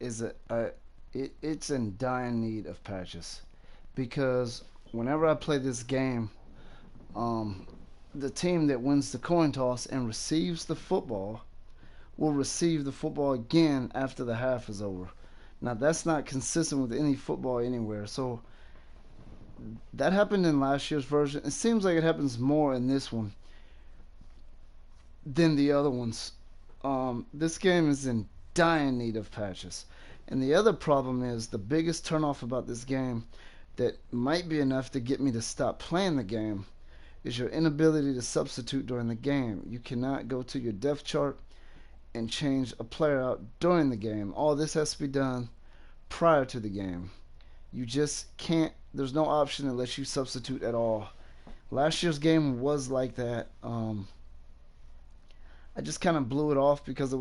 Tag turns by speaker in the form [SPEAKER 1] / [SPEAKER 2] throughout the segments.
[SPEAKER 1] is it's in dire need of patches because whenever I play this game, um, the team that wins the coin toss and receives the football will receive the football again after the half is over. Now that's not consistent with any football anywhere. So that happened in last year's version. It seems like it happens more in this one than the other ones. This game is in dire need of patches. And the other problem is the biggest turnoff about this game that might be enough to get me to stop playing the game is your inability to substitute during the game. You cannot go to your depth chart and change a player out during the game. All this has to be done prior to the game. You just can't, there's no option that lets you substitute at all. Last year's game was like that. I just kind of blew it off because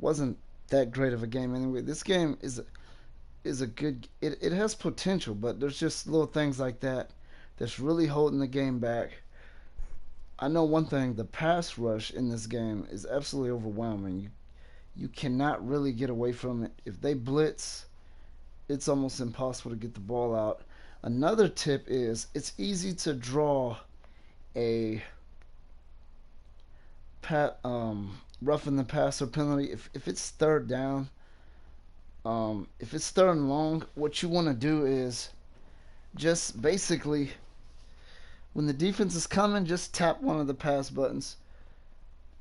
[SPEAKER 1] wasn't that great of a game anyway. This game is a good, it has potential, but there's just little things like that that's really holding the game back. I know one thing: the pass rush in this game is absolutely overwhelming. You cannot really get away from it. If they blitz, it's almost impossible to get the ball out. Another tip is it's easy to draw a roughing the passer penalty if it's third down. If it's third and long, what you want to do is just basically when the defense is coming, just tap one of the pass buttons,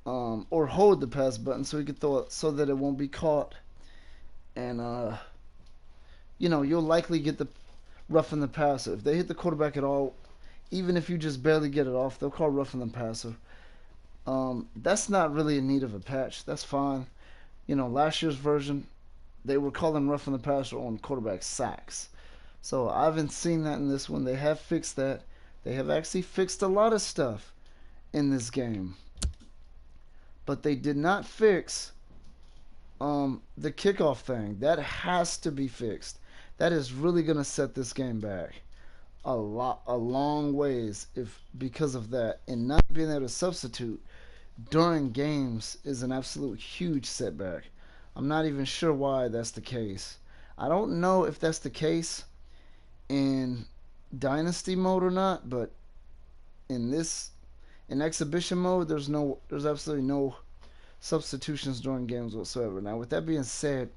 [SPEAKER 1] or hold the pass button so you can throw it so that it won't be caught, and you'll likely get the roughing the passer. If they hit the quarterback at all, even if you just barely get it off, they'll call roughing the passer. That's not really in need of a patch. That's fine. Last year's version, they were calling roughing the passer on quarterback sacks. So I haven't seen that in this one. They have fixed that. They have actually fixed a lot of stuff in this game. But they did not fix the kickoff thing. That has to be fixed. That is really going to set this game back a long ways if because of that. And not being able to substitute during games is an absolute huge setback. I'm not even sure why that's the case. I don't know if that's the case in dynasty mode or not, but in this in exhibition mode there's absolutely no substitutions during games whatsoever. Now with that being said,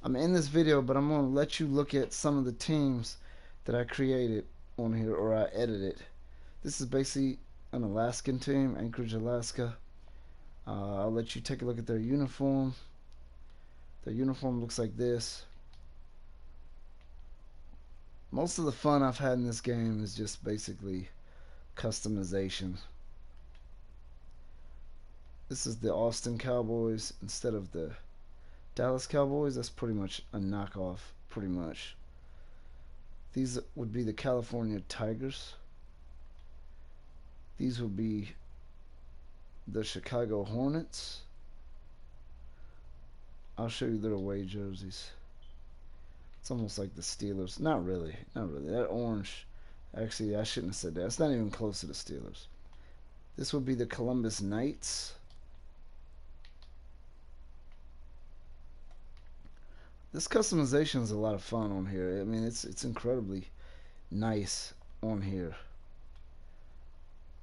[SPEAKER 1] I'm in this video, but I'm going to let you look at some of the teams that I created on here or I edited. This is basically an Alaskan team, Anchorage, Alaska. I'll let you take a look at their uniform. Their uniform looks like this. Most of the fun I've had in this game is just basically customization. This is the Austin Cowboys instead of the Dallas Cowboys. That's pretty much a knockoff, pretty much. These would be the California Tigers. These would be the Chicago Hornets. I'll show you their away jerseys. It's almost like the Steelers. Not really. Not really. That orange, actually, I shouldn't have said that. It's not even close to the Steelers. This would be the Columbus Knights. This customization is a lot of fun on here. I mean, it's incredibly nice on here.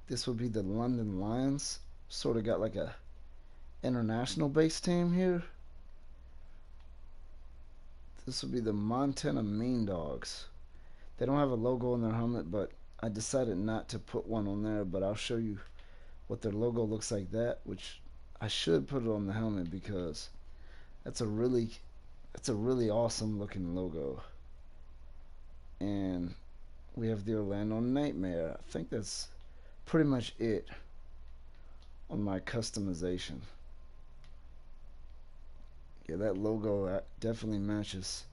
[SPEAKER 1] This would be the London Lions. Sort of got like a international based team here. This would be the Montana Mean Dogs. They don't have a logo on their helmet, but I decided not to put one on there, but I'll show you what their logo looks like that, which I should put it on the helmet because that's a really awesome looking logo. And we have the Orlando Nightmare. I think that's pretty much it on my customization. Yeah, that logo definitely matches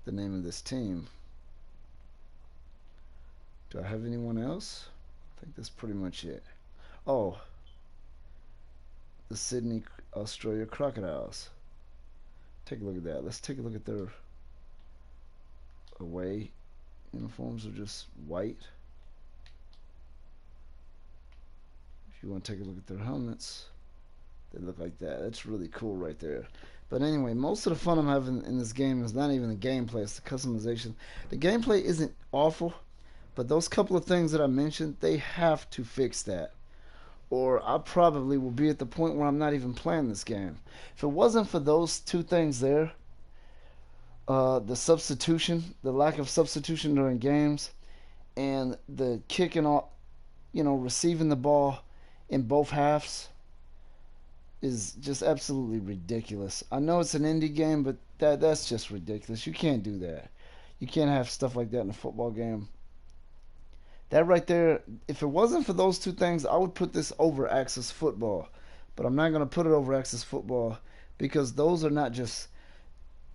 [SPEAKER 1] the name of this team. Do I have anyone else? I think that's pretty much it. Oh, the Sydney, Australia Crocodiles. Take a look at that. Let's take a look at their away uniforms. Are just white. If you want to take a look at their helmets, they look like that. That's really cool right there. But anyway, most of the fun I'm having in this game is not even the gameplay, it's the customization. The gameplay isn't awful, but those couple of things that I mentioned, they have to fix that. Or I probably will be at the point where I'm not even playing this game. If it wasn't for those two things there, the substitution, the lack of substitution during games, and the kicking off, receiving the ball in both halves is just absolutely ridiculous. I know it's an indie game, but that's just ridiculous. You can't do that. You can't have stuff like that in a football game. That right there, if it wasn't for those two things, I would put this over Access Football. But I'm not going to put it over Access Football because those are not just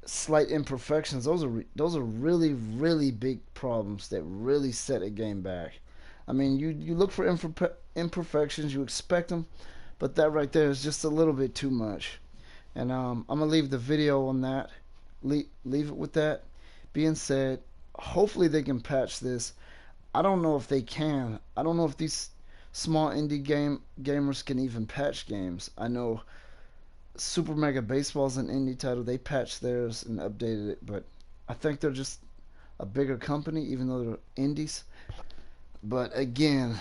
[SPEAKER 1] slight imperfections. Those are really really big problems that really set a game back. I mean, you look for imperfections, you expect them, but that right there is just a little bit too much. And I'm gonna leave the video on that. Leave it with that being said. Hopefully they can patch this. I don't know if they can. I don't know if these small indie gamers can even patch games. I know Super Mega Baseball's an indie title. They patched theirs and updated it, but I think they're just a bigger company, even though they're indies. But again,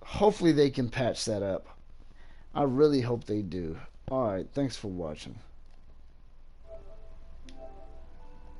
[SPEAKER 1] hopefully they can patch that up. I really hope they do. Alright, thanks for watching.